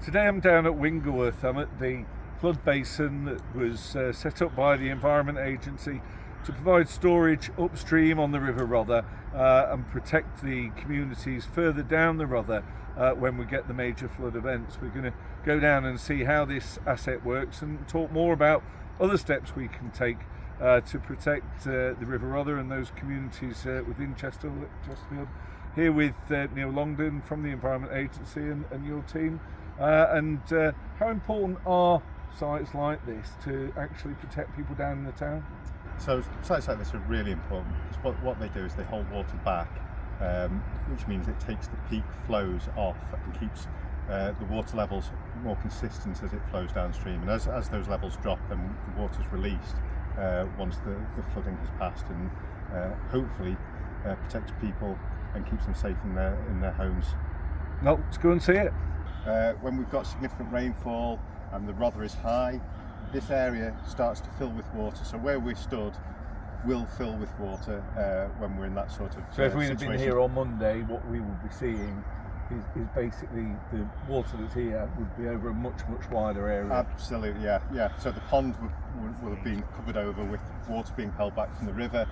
Today I'm down at Wingleworth. I'm at the flood basin that was set up by the Environment Agency to provide storage upstream on the River Rother and protect the communities further down the Rother when we get the major flood events. We're going to go down and see how this asset works and talk more about other steps we can take to protect the River Rother and those communities within Chesterfield. Here with Neil Longdon from the Environment Agency and your team. How important are sites like this to actually protect people down in the town? So sites like this are really important because what they do is they hold water back, which means it takes the peak flows off and keeps the water levels more consistent as it flows downstream. And as those levels drop, then the water's released once the flooding has passed, and hopefully protects people and keeps them safe in their homes. No, let's go and see it. When we've got significant rainfall and the Rother is high, this area starts to fill with water. So where we're stood will fill with water when we're in that sort of So if we'd have situation. been here on Monday, what we will be seeing is basically the water that's here would be over a much wider area. Absolutely, yeah. So the pond will have been covered over with water being held back from the river,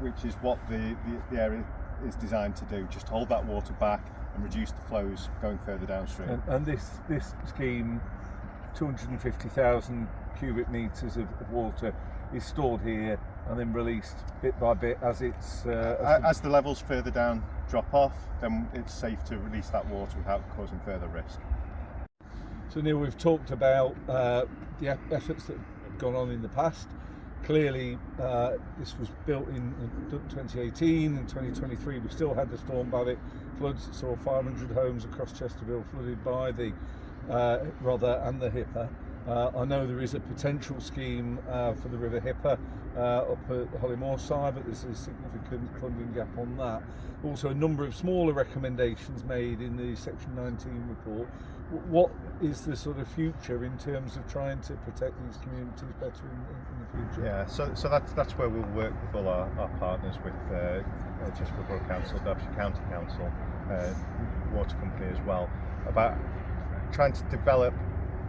which is what the area is designed to do, just hold that water back and reduce the flows going further downstream. And this scheme, 250,000 cubic metres of water is stored here and then released bit by bit as it's as the levels further down drop off, then it's safe to release that water without causing further risk. So Neil, we've talked about the efforts that have gone on in the past. Clearly this was built in 2018 and 2023. We still had the Storm Babbitt floods that saw 500 homes across Chesterfield flooded by the Rother and the Hipper. I know there is a potential scheme for the River Hipper up at the Hollymore side, but there's a significant funding gap on that. Also, a number of smaller recommendations made in the Section 19 report. What is the sort of future in terms of trying to protect these communities better in the future? Yeah, so that's where we'll work with all our partners, with Chesterfield Borough Council, Derbyshire County Council, Water Company as well, about trying to develop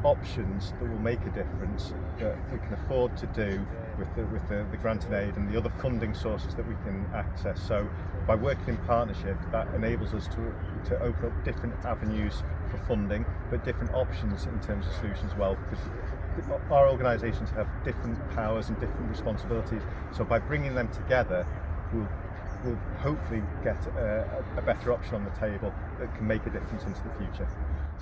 options that will make a difference, that we can afford to do with the grant and aid and the other funding sources that we can access. So by working in partnership, that enables us to open up different avenues for funding, but different options in terms of solutions as well, because our organisations have different powers and different responsibilities. So by bringing them together, we'll hopefully get a better option on the table that can make a difference into the future.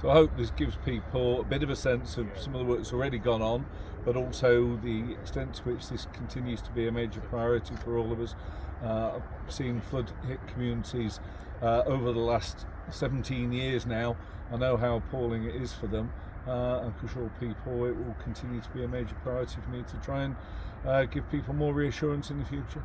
So I hope this gives people a bit of a sense of some of the work that's already gone on, but also the extent to which this continues to be a major priority for all of us. I've seen flood hit communities over the last 17 years now. I know how appalling it is for them, and for sure people, it will continue to be a major priority for me to try and give people more reassurance in the future.